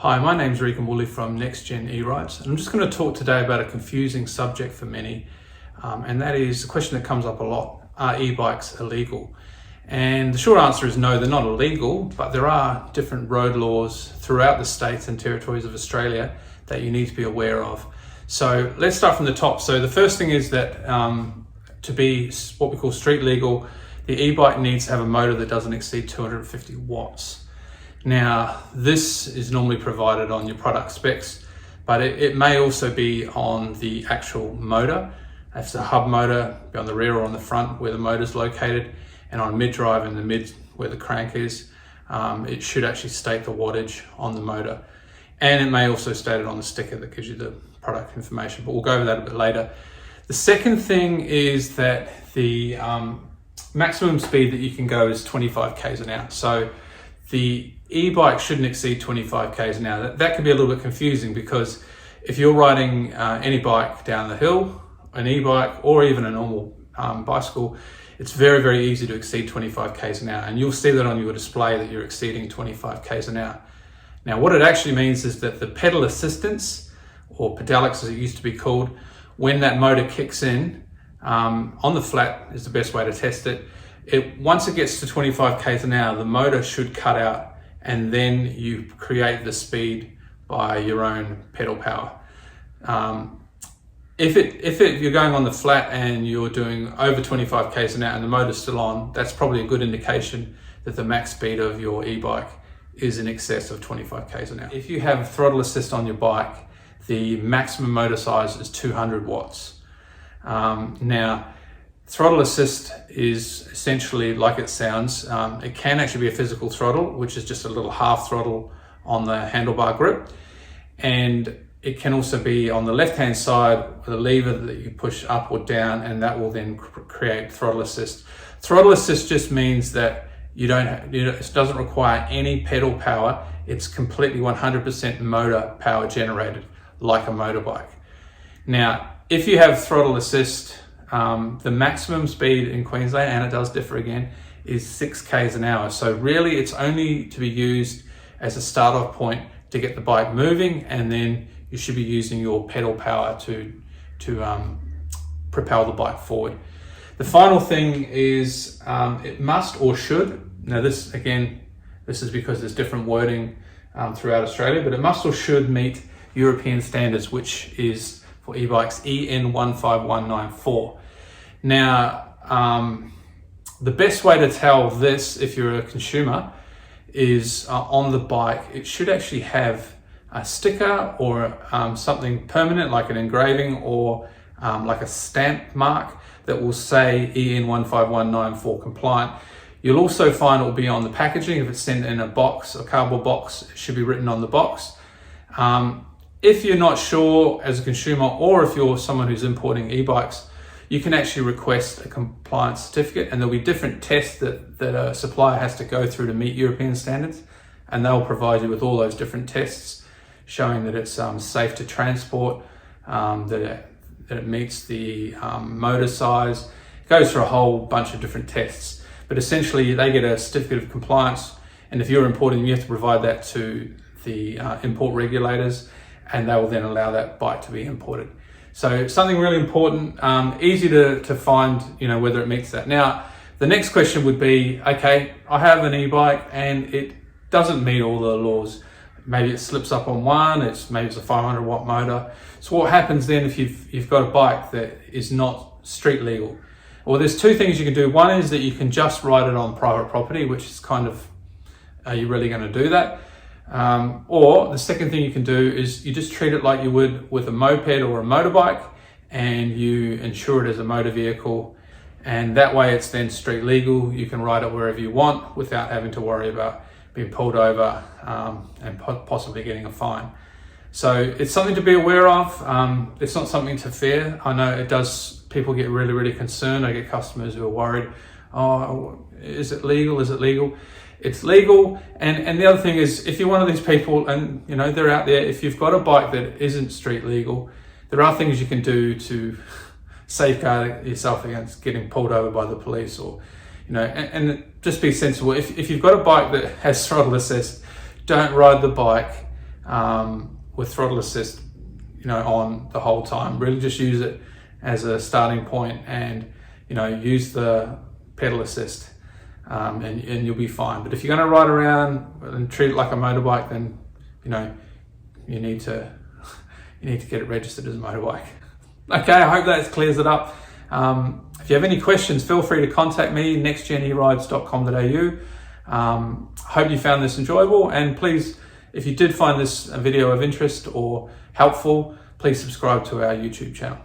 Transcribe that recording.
Hi, my name's Rick and Woolley from Next Gen E-Rides, and I'm just going to talk today about a confusing subject for many, and that is a question that comes up a lot: are e-bikes illegal? And the short answer is no, they're not illegal, but there are different road laws throughout the states and territories of Australia that you need to be aware of. So let's start from the top. So the first thing is that to be what we call street legal, the e-bike needs to have a motor that doesn't exceed 250 watts. Now, this is normally provided on your product specs, but it may also be on the actual motor. If it's a hub motor, be on the rear or on the front where the motor is located, and on mid-drive in the mid where the crank is, it should actually state the wattage on the motor. And it may also state it on the sticker that gives you the product information, but we'll go over that a bit later. The second thing is that the maximum speed that you can go is 25 k's an hour. So the e-bike shouldn't exceed 25 k's an hour. That can be a little bit confusing because if you're riding any bike down the hill, an e-bike or even a normal bicycle, it's very, very easy to exceed 25 k's an hour. And you'll see that on your display that you're exceeding 25 k's an hour. Now, what it actually means is that the pedal assistance, or pedalics as it used to be called, when that motor kicks in, on the flat is the best way to test it. Once it gets to 25 k's an hour, the motor should cut out, and then you create the speed by your own pedal power. If you're going on the flat and you're doing over 25 k's an hour and the motor's still on, that's probably a good indication that the max speed of your e-bike is in excess of 25 k's an hour. If you have throttle assist on your bike, the maximum motor size is 200 watts. Now, throttle assist is essentially like it sounds. It can actually be a physical throttle, which is just a little half throttle on the handlebar grip. And it can also be on the left-hand side with a lever that you push up or down, and that will then create throttle assist. Throttle assist just means that it doesn't require any pedal power. It's completely 100% motor power generated, like a motorbike. Now, if you have throttle assist, the maximum speed in Queensland, and it does differ again, is 6 k's an hour. So really it's only to be used as a start-off point to get the bike moving, and then you should be using your pedal power to propel the bike forward. The final thing is it must or should, now this is because there's different wording throughout Australia, but it must or should meet European standards, which is for e-bikes EN 15194. Now, the best way to tell this, if you're a consumer, is on the bike. It should actually have a sticker or something permanent like an engraving or like a stamp mark that will say EN 15194 compliant. You'll also find it will be on the packaging. If it's sent in a box, a cardboard box, it should be written on the box. If you're not sure as a consumer, or if you're someone who's importing e-bikes, you can actually request a compliance certificate, and there'll be different tests that a supplier has to go through to meet European standards, and they'll provide you with all those different tests showing that it's safe to transport, that it meets the motor size. It goes through a whole bunch of different tests, but essentially they get a certificate of compliance, and if you're importing them, you have to provide that to the import regulators, and they will then allow that bike to be imported. So something really important, easy to find, whether it meets that. Now, the next question would be, okay, I have an e-bike and it doesn't meet all the laws. Maybe it slips up on one, maybe it's a 500 watt motor. So what happens then if you've got a bike that is not street legal? Well, there's two things you can do. One is that you can just ride it on private property, which is kind of, are you really going to do that? Or the second thing you can do is you just treat it like you would with a moped or a motorbike, and you insure it as a motor vehicle, and that way it's then street legal. You can ride it wherever you want without having to worry about being pulled over and possibly getting a fine. So it's something to be aware of. It's not something to fear. I know it does, people get really, really concerned. I get customers who are worried, oh, is it legal? Is it legal? It's legal. And the other thing is, if you're one of these people and they're out there, if you've got a bike that isn't street legal, there are things you can do to safeguard yourself against getting pulled over by the police, or and just be sensible. If you've got a bike that has throttle assist, don't ride the bike with throttle assist, on the whole time. Really just use it as a starting point, and use the pedal assist, and you'll be fine. But if you're going to ride around and treat it like a motorbike, then you need to get it registered as a motorbike. Okay, I hope that clears it up. If you have any questions, feel free to contact me, nextgenerides.com.au. Hope you found this enjoyable, and please, if you did find this video of interest or helpful, please subscribe to our YouTube channel.